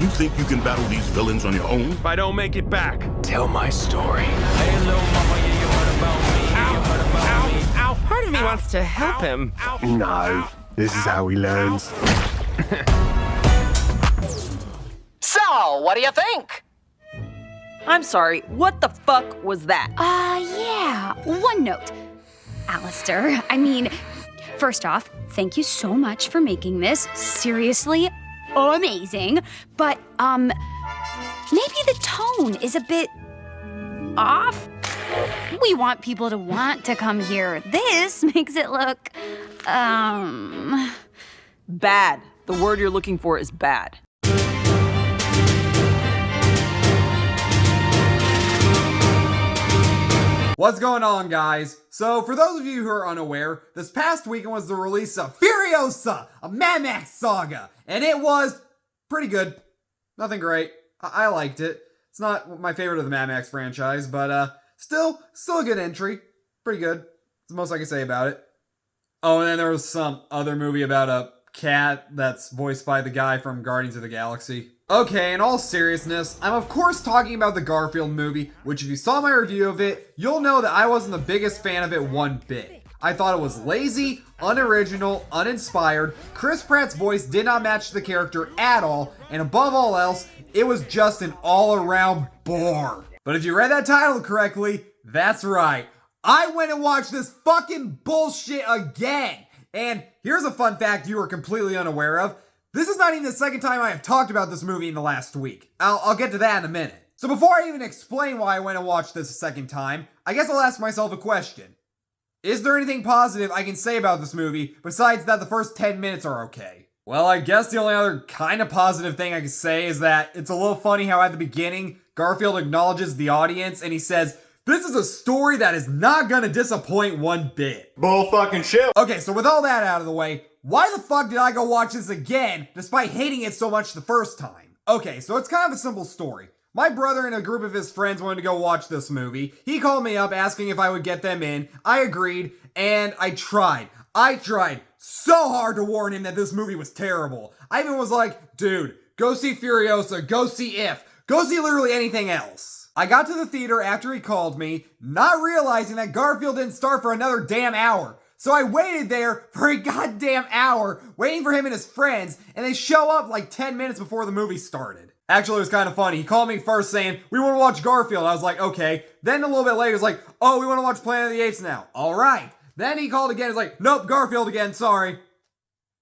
You think you can battle these villains on your own? If I don't make it back, Tell my story. hey, little mama, yeah, you heard about me. You heard about me. Ow! Part of me wants to help him. No, this is how he learns. So, what do you think? I'm sorry, what the fuck was that? Yeah, one note. Alistair, I mean, first off, thank you so much for making this. Seriously, amazing. But, maybe the tone is a bit off. We want people to want to come here. This makes it look, Bad. The word you're looking for is bad. What's going on, guys? So, for those of you who are unaware, this past weekend was the release of Furiosa, a Mad Max saga, and it was pretty good. Nothing great. I liked it. It's not my favorite of the Mad Max franchise, but still a good entry. Pretty good. That's the most I can say about it. Oh, and then there was some other movie about a cat that's voiced by the guy from Guardians of the Galaxy. Okay, in all seriousness, I'm of course talking about the Garfield movie, which if you saw my review of it, you'll know that I wasn't the biggest fan of it one bit. I thought it was lazy, unoriginal, uninspired, Chris Pratt's voice did not match the character at all, and above all else, it was just an all-around bore. But if you read that title correctly, that's right. I went and watched this fucking bullshit again! And here's a fun fact you were completely unaware of. This is not even the second time I have talked about this movie in the last week. I'll get to that in a minute. So before I even explain why I went and watched this a second time, I guess I'll ask myself a question. Is there anything positive I can say about this movie besides that the first 10 minutes are okay? Well, I guess the only other kind of positive thing I can say is that it's a little funny how at the beginning, Garfield acknowledges the audience and he says, "This is a story that is not gonna disappoint one bit." Bull fucking shit. Okay, so with all that out of the way, why the fuck did I go watch this again despite hating it so much the first time? Okay, so it's kind of a simple story. My brother and a group of his friends wanted to go watch this movie. He called me up asking if I would get them in. I agreed, and I tried. I tried so hard to warn him that this movie was terrible. I even was like, dude, go see Furiosa, go see If, go see literally anything else. I got to the theater after he called me, not realizing that Garfield didn't start for another damn hour. So I waited there for a goddamn hour, waiting for him and his friends, and they show up like 10 minutes before the movie started. Actually, it was kind of funny. He called me first saying, "We want to watch Garfield." I was like, okay. Then a little bit later, he was like, "Oh, we want to watch Planet of the Apes now." All right. Then he called again. He's like, "Nope, Garfield again, sorry."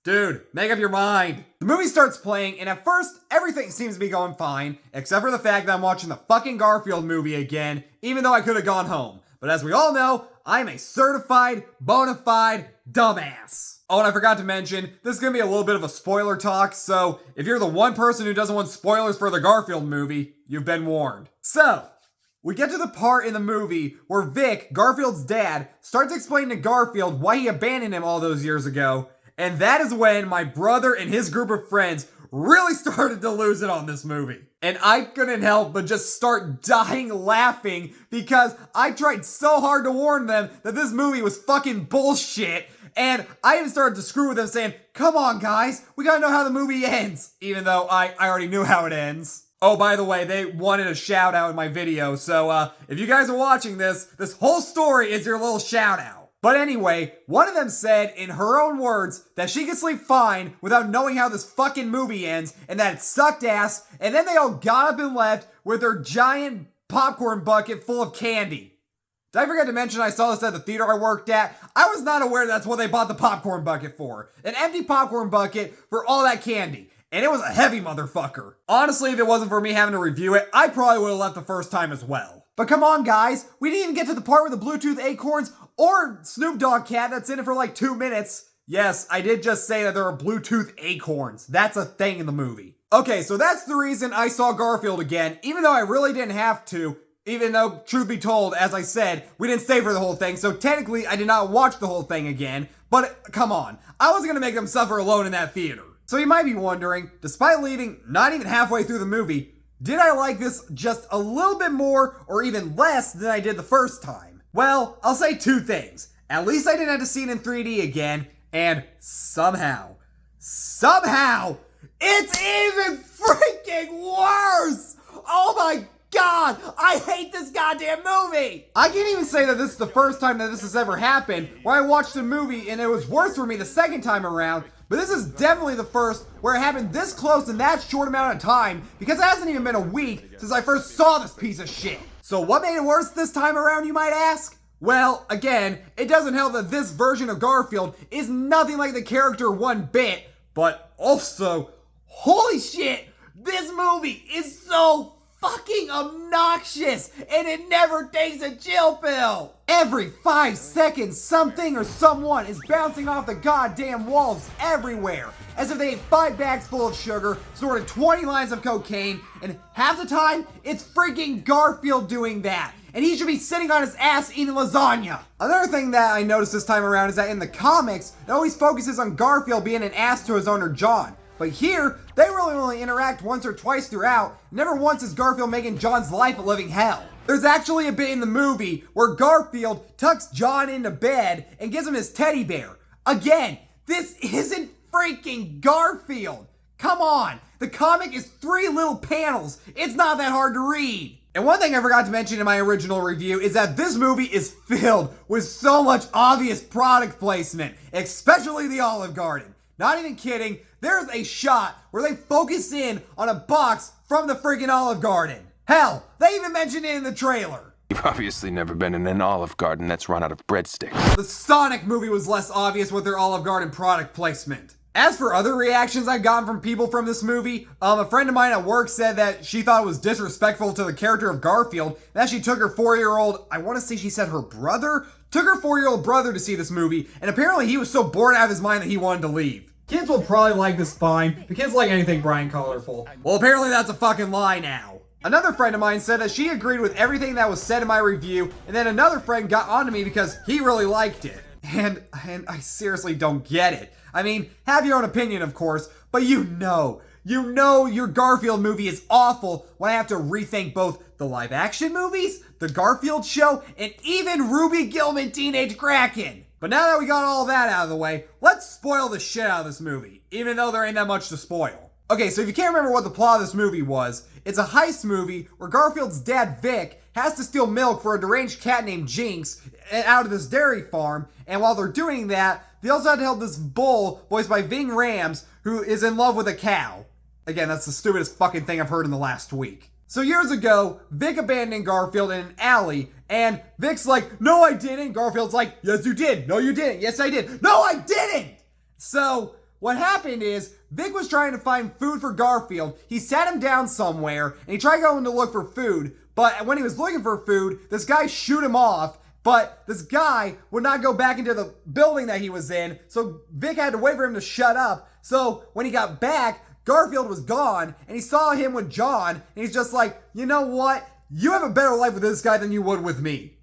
Dude, make up your mind. The movie starts playing, and at first, everything seems to be going fine, except for the fact that I'm watching the fucking Garfield movie again, even though I could have gone home. But as we all know, I'm a certified, bona fide dumbass. Oh, and I forgot to mention, this is gonna be a little bit of a spoiler talk, so if you're the one person who doesn't want spoilers for the Garfield movie, you've been warned. So, we get to the part in the movie where Vic, Garfield's dad, starts explaining to Garfield why he abandoned him all those years ago, and that is when my brother and his group of friends really started to lose it on this movie. And I couldn't help but just start dying laughing because I tried so hard to warn them that this movie was fucking bullshit. And I even started to screw with them saying, "Come on guys, we gotta know how the movie ends." Even though I already knew how it ends. Oh, by the way, they wanted a shout out in my video. So if you guys are watching this whole story is your little shout out. But anyway, one of them said, in her own words, that she could sleep fine without knowing how this fucking movie ends, and that it sucked ass, and then they all got up and left with their giant popcorn bucket full of candy. Did I forget to mention I saw this at the theater I worked at? I was not aware that's what they bought the popcorn bucket for. An empty popcorn bucket for all that candy. And it was a heavy motherfucker. Honestly, if it wasn't for me having to review it, I probably would have left the first time as well. But come on, guys. We didn't even get to the part with the Bluetooth acorns or Snoop Dogg cat that's in it for like 2 minutes. Yes, I did just say that there are Bluetooth acorns. That's a thing in the movie. Okay, so that's the reason I saw Garfield again, even though I really didn't have to. Even though, truth be told, as I said, we didn't stay for the whole thing, so technically I did not watch the whole thing again. But come on, I wasn't gonna make them suffer alone in that theater. So you might be wondering, despite leaving not even halfway through the movie, did I like this just a little bit more or even less than I did the first time? Well, I'll say 2 things. At least I didn't have to see it in 3D again, and somehow, it's even freaking I hate this goddamn movie! I can't even say that this is the first time that this has ever happened, where I watched a movie and it was worse for me the second time around, but this is definitely the first where it happened this close in that short amount of time, because it hasn't even been a week since I first saw this piece of shit. So what made it worse this time around, you might ask? Well, again, it doesn't help that this version of Garfield is nothing like the character one bit, but also, holy shit, this movie is so fucking obnoxious, and it never takes a chill pill. Every 5 seconds, something or someone is bouncing off the goddamn walls everywhere, as if they ate 5 bags full of sugar, snorted 20 lines of cocaine, and half the time, it's freaking Garfield doing that. And he should be sitting on his ass eating lasagna. Another thing that I noticed this time around is that in the comics, it always focuses on Garfield being an ass to his owner John. But here, they really only interact once or twice throughout. Never once is Garfield making John's life a living hell. There's actually a bit in the movie where Garfield tucks John into bed and gives him his teddy bear. Again, this isn't freaking Garfield. Come on, the comic is 3 little panels. It's not that hard to read. And one thing I forgot to mention in my original review is that this movie is filled with so much obvious product placement, especially the Olive Garden. Not even kidding, there's a shot where they focus in on a box from the freaking Olive Garden. Hell, they even mentioned it in the trailer. You've obviously never been in an Olive Garden that's run out of breadsticks. The Sonic movie was less obvious with their Olive Garden product placement. As for other reactions I've gotten from people from this movie, a friend of mine at work said that she thought it was disrespectful to the character of Garfield, that she took her 4-year-old, I want to say she said her brother, took her 4-year-old brother to see this movie, and apparently he was so bored out of his mind that he wanted to leave. Kids will probably like this fine. The kids like anything bright and colorful. Well, apparently that's a fucking lie now. Another friend of mine said that she agreed with everything that was said in my review, and then another friend got onto me because he really liked it. And I seriously don't get it. I mean, have your own opinion, of course, but you know your Garfield movie is awful when I have to rethink both the live action movies, the Garfield show, and even Ruby Gillman Teenage Kraken. But now that we got all that out of the way, let's spoil the shit out of this movie, even though there ain't that much to spoil. Okay, so if you can't remember what the plot of this movie was, it's a heist movie where Garfield's dad, Vic, has to steal milk for a deranged cat named Jinx out of this dairy farm, and while they're doing that, they also had to help this bull, voiced by Ving Rhames, who is in love with a cow. Again, that's the stupidest fucking thing I've heard in the last week. So years ago, Vic abandoned Garfield in an alley, and Vic's like, no I didn't. Garfield's like, yes you did. No you didn't. Yes I did. No I didn't! So, what happened is, Vic was trying to find food for Garfield. He sat him down somewhere, and he tried going to look for food, but when he was looking for food, this guy shoot him off, but this guy would not go back into the building that he was in, so Vic had to wait for him to shut up. So when he got back, Garfield was gone, and he saw him with John, and he's just like, you know what? You have a better life with this guy than you would with me.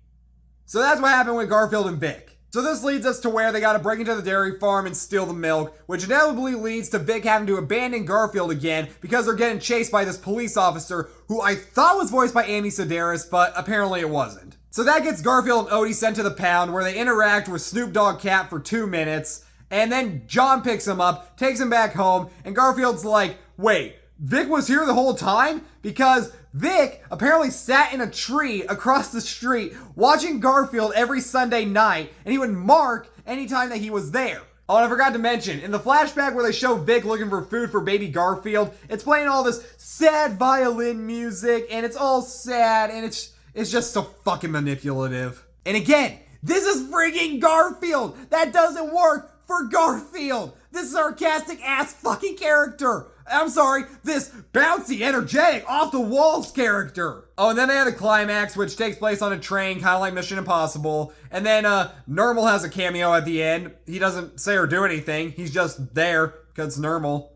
So that's what happened with Garfield and Vic. So this leads us to where they gotta break into the dairy farm and steal the milk, which inevitably leads to Vic having to abandon Garfield again because they're getting chased by this police officer who I thought was voiced by Amy Sedaris, but apparently it wasn't. So that gets Garfield and Odie sent to the pound where they interact with Snoop Dogg Cat for 2 minutes, and then John picks him up, takes him back home, and Garfield's like, wait, Vic was here the whole time? Because Vic apparently sat in a tree across the street watching Garfield every Sunday night, and he would mark anytime that he was there. Oh, and I forgot to mention, in the flashback where they show Vic looking for food for baby Garfield, it's playing all this sad violin music, and it's all sad, and it's just so fucking manipulative. And again, this is freaking Garfield! That doesn't work for Garfield! This sarcastic ass fucking character! I'm sorry, this bouncy, energetic, off-the-walls character. Oh, and then they had a climax, which takes place on a train, kind of like Mission Impossible. And then, Nermal has a cameo at the end. He doesn't say or do anything. He's just there, because it's Nermal.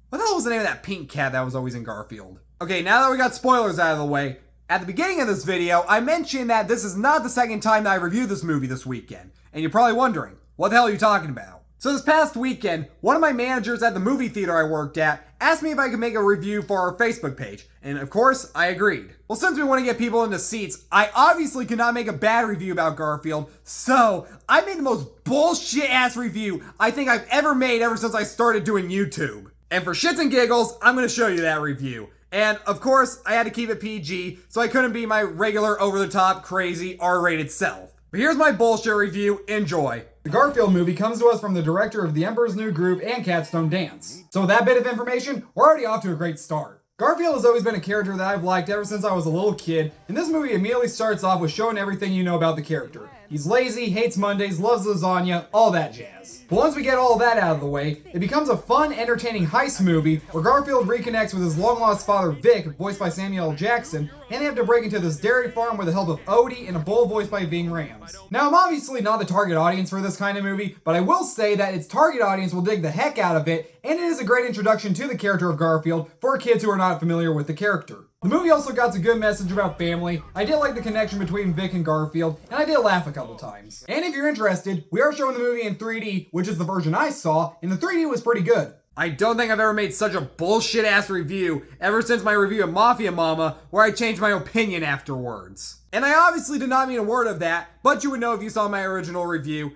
What the hell was the name of that pink cat that was always in Garfield? Okay, now that we got spoilers out of the way, at the beginning of this video, I mentioned that this is not the second time that I reviewed this movie this weekend. And you're probably wondering, what the hell are you talking about? So this past weekend, one of my managers at the movie theater I worked at asked me if I could make a review for our Facebook page, and of course, I agreed. Well, since we want to get people into seats, I obviously could not make a bad review about Garfield, so I made the most bullshit-ass review I think I've ever made ever since I started doing YouTube. And for shits and giggles, I'm going to show you that review. And of course, I had to keep it PG, so I couldn't be my regular over-the-top, crazy, R-rated self. But here's my bullshit review. Enjoy. The Garfield movie comes to us from the director of The Emperor's New Groove and Catstone Dance. So with that bit of information, we're already off to a great start. Garfield has always been a character that I've liked ever since I was a little kid, and this movie immediately starts off with showing everything you know about the character. He's lazy, hates Mondays, loves lasagna, all that jazz. But once we get all that out of the way, it becomes a fun, entertaining heist movie where Garfield reconnects with his long-lost father Vic, voiced by Samuel L. Jackson, and they have to break into this dairy farm with the help of Odie and a bull voiced by Ving Rhames. Now, I'm obviously not the target audience for this kind of movie, but I will say that its target audience will dig the heck out of it, and it is a great introduction to the character of Garfield for kids who are not familiar with the character. The movie also got a good message about family. I did like the connection between Vic and Garfield, and I did laugh a couple times. And if you're interested, we are showing the movie in 3D, which is the version I saw, and the 3D was pretty good. I don't think I've ever made such a bullshit ass review ever since my review of Mafia Mama, where I changed my opinion afterwards. And I obviously did not mean a word of that, but you would know if you saw my original review.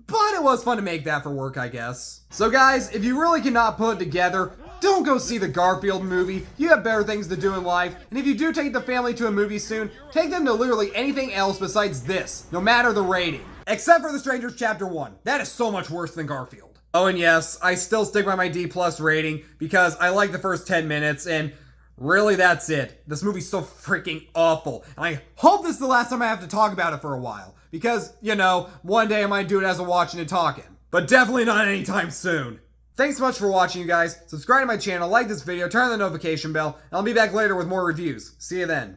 But it was fun to make that for work, I guess. So guys, if you really cannot put it together, don't go see the Garfield movie. You have better things to do in life. And if you do take the family to a movie soon, take them to literally anything else besides this, no matter the rating. Except for The Strangers Chapter 1. That is so much worse than Garfield. Oh, and yes, I still stick by my D+ rating because I like the first 10 minutes and really that's it. This movie's so freaking awful. And I hope this is the last time I have to talk about it for a while. Because, you know, one day I might do it as a watching and talking. But definitely not anytime soon. Thanks so much for watching, you guys. Subscribe to my channel, like this video, turn on the notification bell, and I'll be back later with more reviews. See you then.